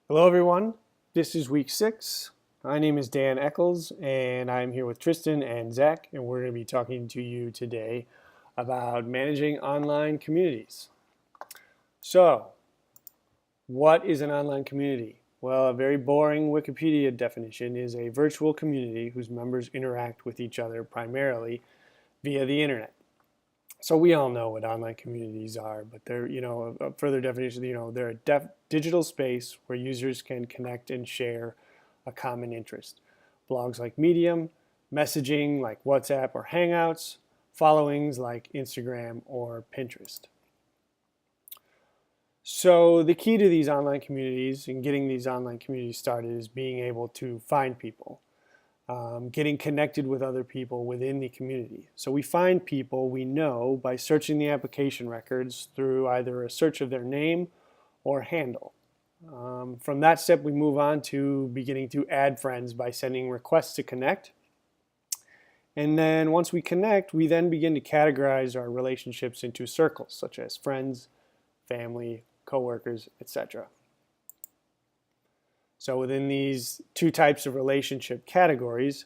Hello everyone, this is week 6. My name is Dan Eccles and I'm here with Tristan and Zach, and we're going to be talking to you today about managing online communities. So, what is an online community? Well, a very boring Wikipedia definition is a virtual community whose members interact with each other primarily via the internet. So we all know what online communities are, but they're, a further definition, they're a digital space where users can connect and share a common interest. Blogs like Medium, messaging like WhatsApp or Hangouts, followings like Instagram or Pinterest. So the key to these online communities and getting these online communities started is being able to find people. Getting connected with other people within the community. So we find people we know by searching the application records through either a search of their name or handle. From that step, we move on to beginning to add friends by sending requests to connect. And then once we connect, we then begin to categorize our relationships into circles, such as friends, family, coworkers, etc. So within these two types of relationship categories,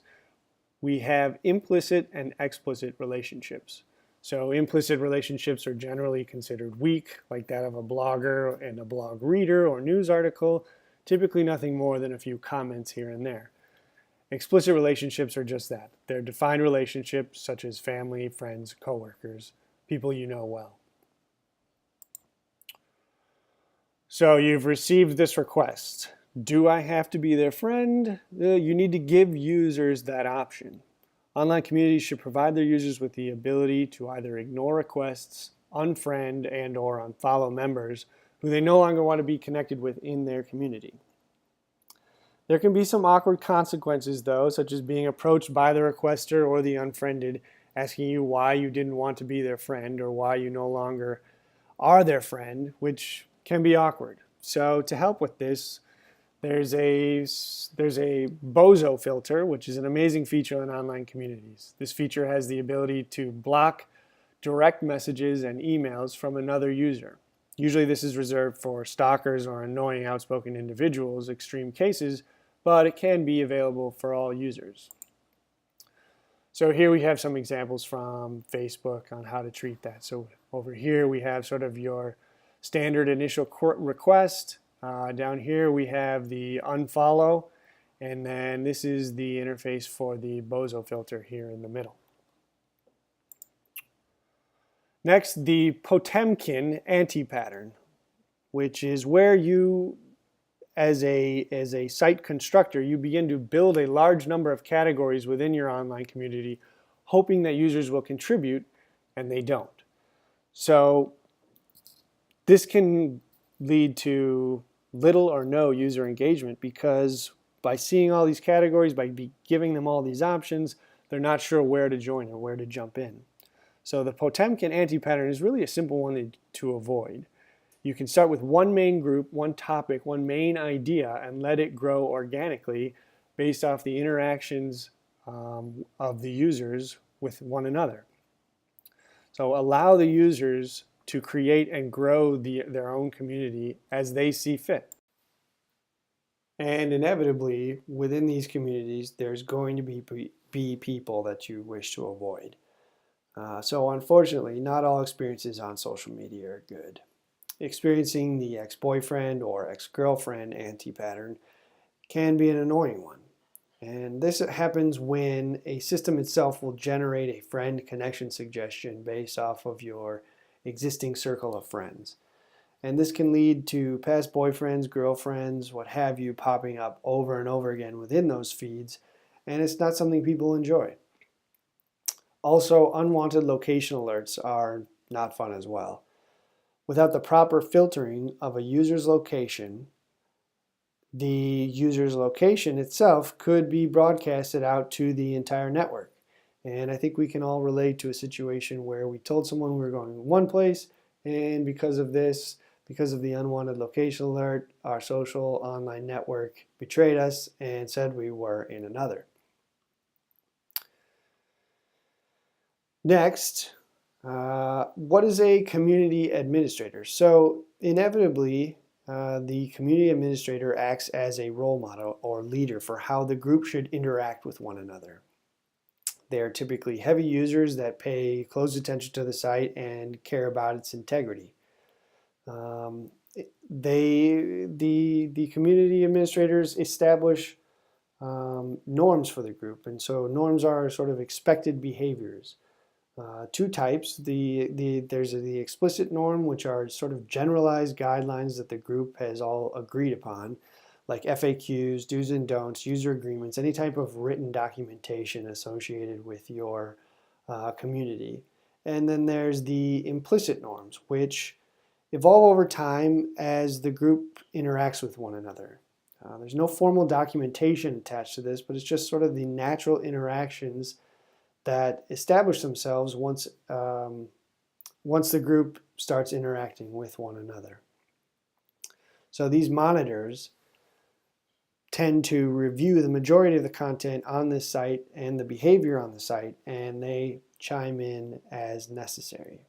we have implicit and explicit relationships. So implicit relationships are generally considered weak, like that of a blogger and a blog reader or news article, typically nothing more than a few comments here and there. Explicit relationships are just that. They're defined relationships such as family, friends, coworkers, people you know well. So you've received this request. Do I have to be their friend? You need to give users that option. Online communities should provide their users with the ability to either ignore requests, unfriend and or unfollow members who they no longer want to be connected with in their community. There can be some awkward consequences though, such as being approached by the requester or the unfriended, asking you why you didn't want to be their friend or why you no longer are their friend, which can be awkward. So to help with this, there's a bozo filter, which is an amazing feature in online communities. This feature has the ability to block direct messages and emails from another user. Usually this is reserved for stalkers or annoying outspoken individuals, extreme cases, but it can be available for all users. So here we have some examples from Facebook on how to treat that. So over here we have sort of your standard initial request. Down here we have the unfollow, and then this is the interface for the bozo filter here in the middle. Next, the Potemkin anti-pattern, which is where you, as a site constructor, you begin to build a large number of categories within your online community, hoping that users will contribute, and they don't. So this can lead to little or no user engagement because by seeing all these categories, by giving them all these options, they're not sure where to join or where to jump in. So the Potemkin anti-pattern is really a simple one to avoid. You can start with one main group, one topic, one main idea, and let it grow organically based off the interactions of the users with one another. So allow the users to create and grow their own community as they see fit. And inevitably, within these communities, there's going to be people that you wish to avoid. So unfortunately, not all experiences on social media are good. Experiencing the ex-boyfriend or ex-girlfriend anti-pattern can be an annoying one. And this happens when a system itself will generate a friend connection suggestion based off of your existing circle of friends. And this can lead to past boyfriends, girlfriends, what have you, popping up over and over again within those feeds, and it's not something people enjoy. Also, unwanted location alerts are not fun as well. Without the proper filtering of a user's location, the user's location itself could be broadcasted out to the entire network. And I think we can all relate to a situation where we told someone we were going to one place, and because of this, because of the unwanted location alert, our social online network betrayed us and said we were in another. Next, what is a community administrator? So inevitably, the community administrator acts as a role model or leader for how the group should interact with one another. They are typically heavy users that pay close attention to the site and care about its integrity. The community administrators establish norms for the group, and so norms are sort of expected behaviors. Two types. There's the explicit norm, which are sort of generalized guidelines that the group has all agreed upon, like FAQs, do's and don'ts, user agreements, any type of written documentation associated with your community. And then there's the implicit norms, which evolve over time as the group interacts with one another. There's no formal documentation attached to this, but it's just sort of the natural interactions that establish themselves once the group starts interacting with one another. So these monitors tend to review the majority of the content on this site and the behavior on the site, and they chime in as necessary.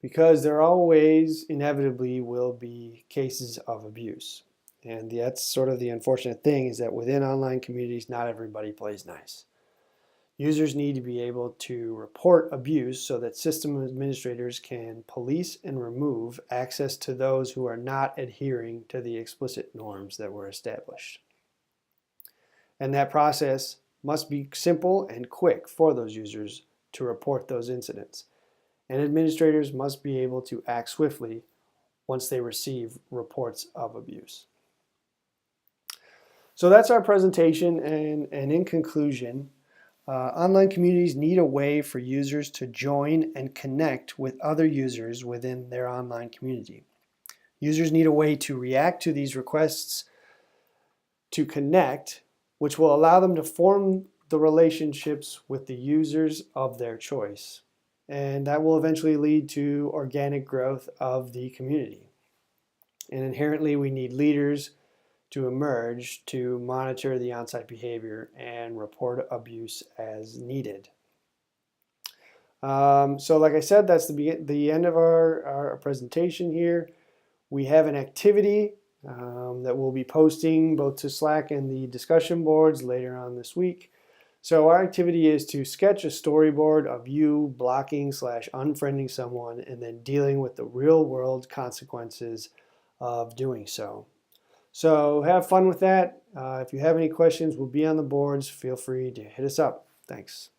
Because there always inevitably will be cases of abuse. And that's sort of the unfortunate thing, is that within online communities, not everybody plays nice. Users need to be able to report abuse so that system administrators can police and remove access to those who are not adhering to the explicit norms that were established. And that process must be simple and quick for those users to report those incidents. And administrators must be able to act swiftly once they receive reports of abuse. So that's our presentation, and in conclusion, online communities need a way for users to join and connect with other users within their online community. Users need a way to react to these requests to connect, which will allow them to form the relationships with the users of their choice. And that will eventually lead to organic growth of the community. And inherently, we need leaders to emerge to monitor the on-site behavior and report abuse as needed. So like I said, that's the end of our presentation here. We have an activity that we'll be posting both to Slack and the discussion boards later on this week. So our activity is to sketch a storyboard of you blocking/unfriending someone and then dealing with the real-world consequences of doing so. So have fun with that. If you have any questions, we'll be on the boards. Feel free to hit us up. Thanks.